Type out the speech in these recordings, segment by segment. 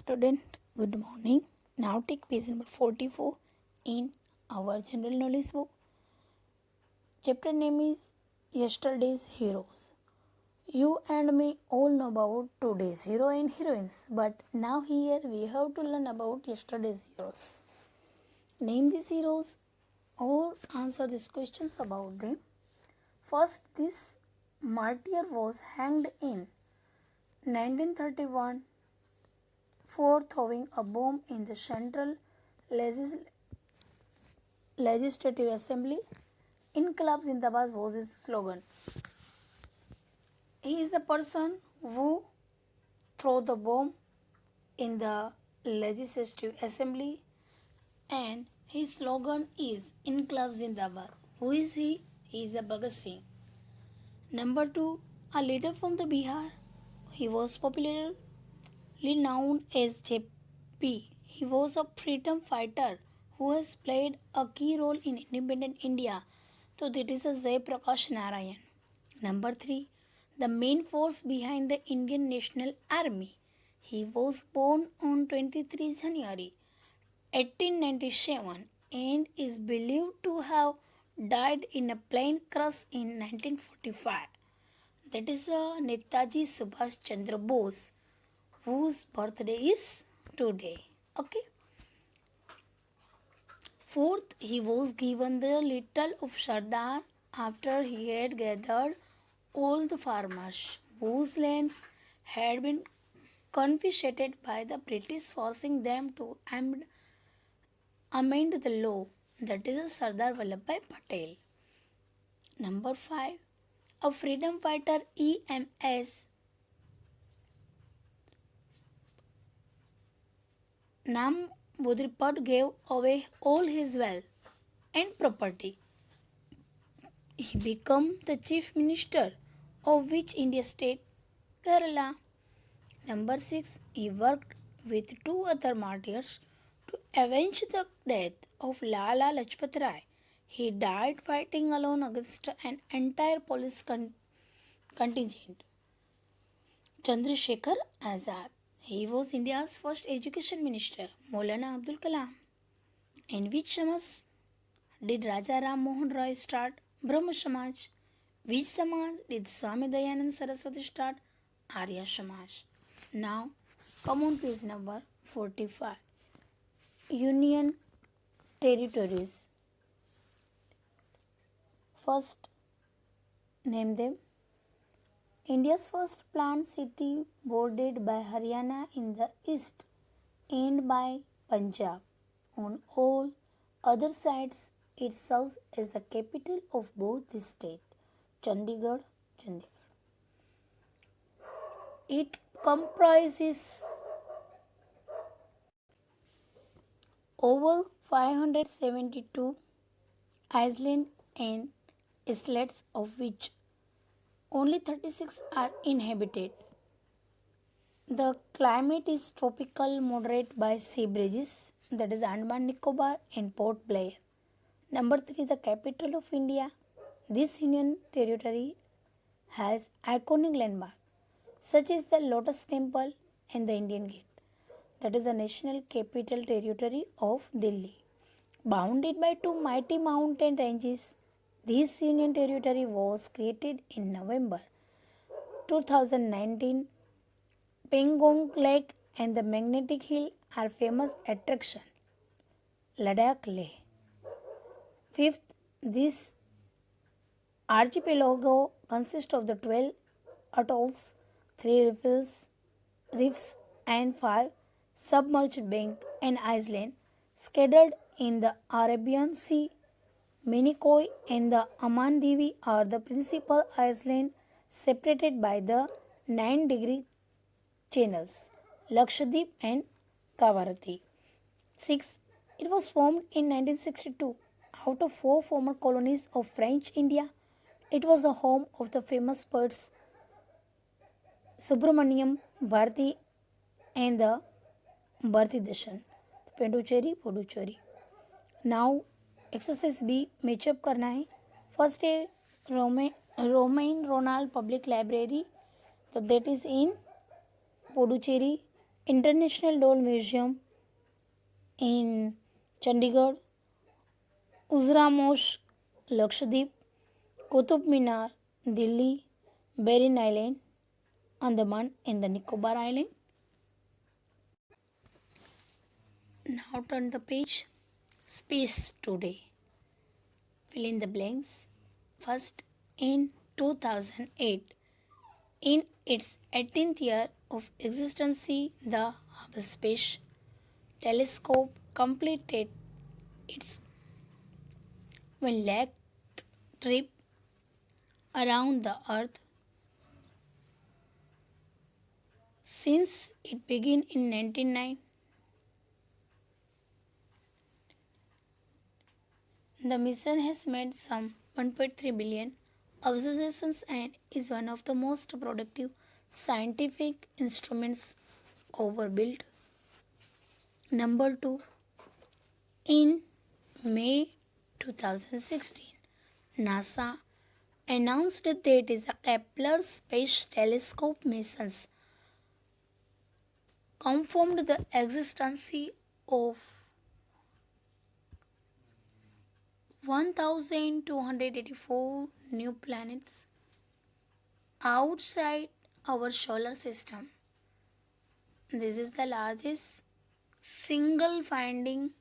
student, good morning. Now take page number 44 in our general knowledge book. Chapter name is Yesterday's Heroes. You and me all know about today's hero and heroines, but now here we have to learn about yesterday's heroes. Name these heroes or answer these questions about them. First, this martyr was hanged in 1931 for throwing a bomb in the Central Legislative Assembly. Inqilab Zindabad was his slogan. He is the person who threw the bomb in the Legislative Assembly and his slogan is Inqilab Zindabad. Who is he? He is the Bhagat Singh. Number 2, a leader from the Bihar. He was popularly known as JP. He was a freedom fighter who has played a key role in independent India. So that is Jai Prakash Narayan. Number 3, the main force behind the Indian National Army. He was born on 23 January 1897 and is believed to have died in a plane crash in 1945. That is Netaji Subhash Chandra Bose, whose birthday is today. Okay. Fourth, he was given the title of Sardar after he had gathered all the farmers whose lands had been confiscated by the British, forcing them to amend the law. That is Sardar Vallabhbhai Patel. Number 5, a freedom fighter EMS Nam Bodripad gave away all his wealth and property. He became the chief minister of which India state? Kerala. Number 6, he worked with 2 other martyrs to avenge the death of Lala Lajpat Rai. He died fighting alone against an entire police contingent. Chandrasekhar Azad. He was India's first education minister. Maulana Abdul Kalam. In which Samaj did Raja Ram Mohan Roy start? Brahma Samaj. Which Samaj did Swami Dayanand Saraswati start? Arya Samaj. Now come on page number 45. Union territories. First, name them. India's first planned city bordered by Haryana in the east and by Punjab. On all other sides, it serves as the capital of both the states, Chandigarh. It comprises over 572 islands and islets, of which only 36 are inhabited. The climate is tropical moderate by sea breezes, that is Andaman Nicobar and Port Blair. Number 3, the capital of India. This union territory has iconic landmarks such as the Lotus Temple and the Indian Gate. That is the national capital territory of Delhi. Bounded by 2 mighty mountain ranges, this union territory was created in November 2019. Pangong Lake and the Magnetic Hill are famous attractions. Ladakh Leh. Fifth, this archipelago consists of the 12 atolls, 3 reefs and 5 submerged banks and islands scattered in the Arabian Sea. Minicoy and the Aman Devi are the principal islands separated by the 9-degree channels, Lakshadweep and Kavaratti. 6. It was formed in 1962 out of 4 former colonies of French India. It was the home of the famous poets Subramaniam Bharati and the Bharati Darshan, Puducherry. Now exercise B match up करना है. First है Romain Rolland public library, तो that is in Puducherry International Doll Museum in Chandigarh, Uzra Mosque, Lakshadweep, Qutub Minar, Delhi, Berrin Island, Andaman and the Nicobar Island. Now turn the page. Space today. Fill in the blanks. First, in 2008, in its 18th year of existence, the Hubble Space Telescope completed its 1 lakh trip around the Earth. Since it began in 1999, the mission has made some 1.3 billion observations and is one of the most productive scientific instruments ever built. Number 2. In May 2016, NASA announced that the Kepler Space Telescope missions confirmed the existence of 1284 new planets outside our solar system. This is the largest single finding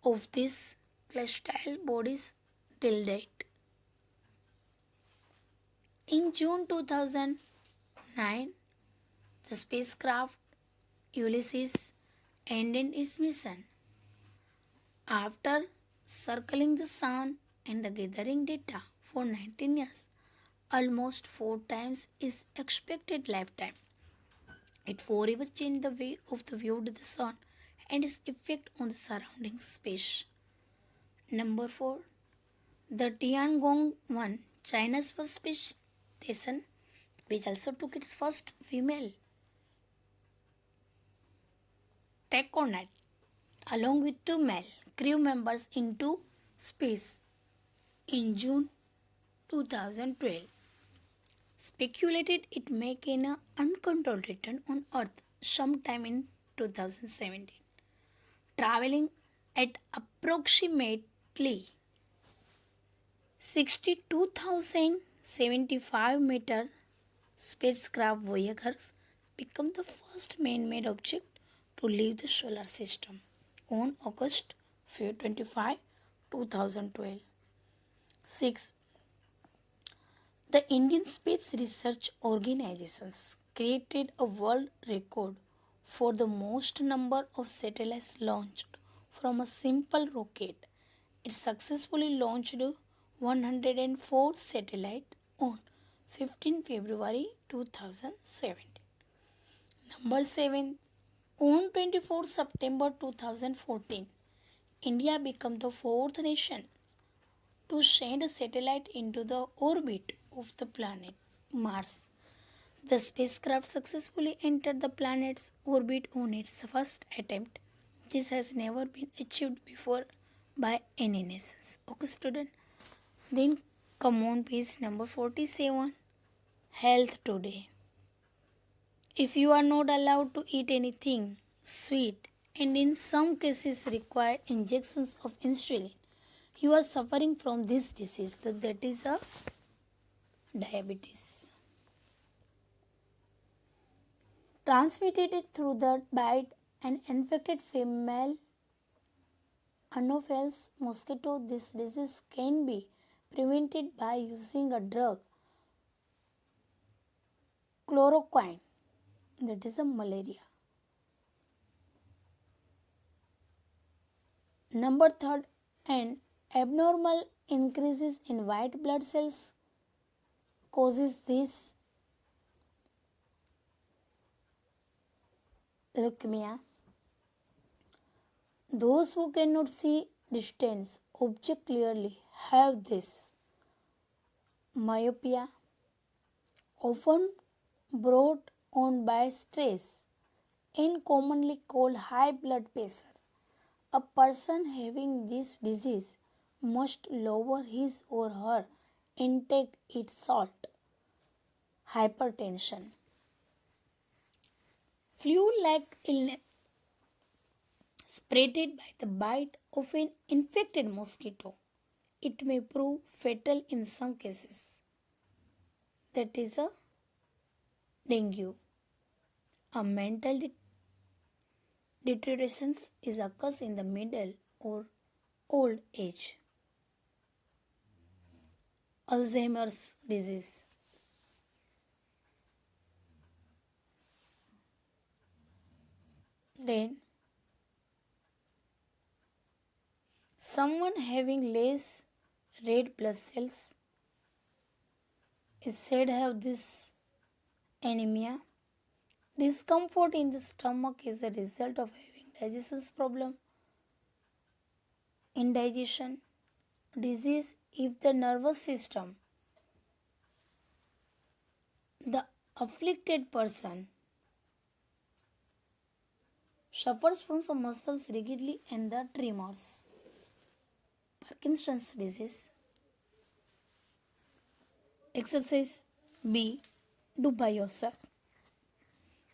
of these celestial bodies till date. In June 2009, the spacecraft Ulysses ended its mission. After circling the sun and the gathering data for 19 years, almost 4 times its expected lifetime, it forever changed the way of the view of the sun and its effect on the surrounding space. Number 4. The Tiangong-1, China's first space station, which also took its first female tachonaut along with 2 male crew members into space in June 2012. Speculated it make an uncontrolled return on Earth sometime in 2017. Traveling at approximately 62,075 meters, spacecraft Voyager became the first man-made object to leave the solar system on August 25, 2012. 6. The Indian Space Research Organizations created a world record for the most number of satellites launched from a simple rocket. It successfully launched 104 satellites on 15 February 2017. Number 7. On 24 September 2014, India became the fourth nation to send a satellite into the orbit of the planet Mars. The spacecraft successfully entered the planet's orbit on its first attempt. This has never been achieved before by any nations. Okay, student. Then come on page number 47. Health today. If you are not allowed to eat anything sweet and in some cases require injections of insulin, you are suffering from this disease, that is a diabetes. Transmitted through the bite and infected female Anopheles mosquito, this disease can be prevented by using a drug chloroquine, that is a malaria. Number 3, an abnormal increases in white blood cells causes this leukemia. Those who cannot see distant object clearly have this myopia, often brought on by stress and commonly called high blood pressure. A person having this disease must lower his or her intake of salt. Hypertension. Flu-like illness spreaded by the bite of an infected mosquito. It may prove fatal in some cases. That is a dengue. A mental deterioration is occurs in the middle or old age. Alzheimer's disease. Then someone having less red blood cells is said to have this anemia. Discomfort in the stomach is a result of having digestion problem, indigestion, disease if the nervous system, the afflicted person suffers from some muscles rigidity and the tremors. Parkinson's disease. Exercise B. Do by yourself.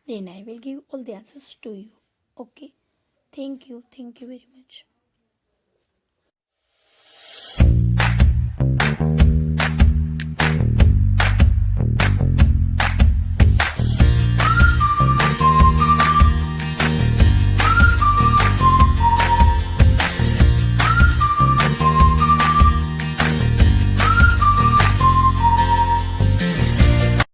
Then I will give all the answers to you. Okay. Thank you. Thank you very much.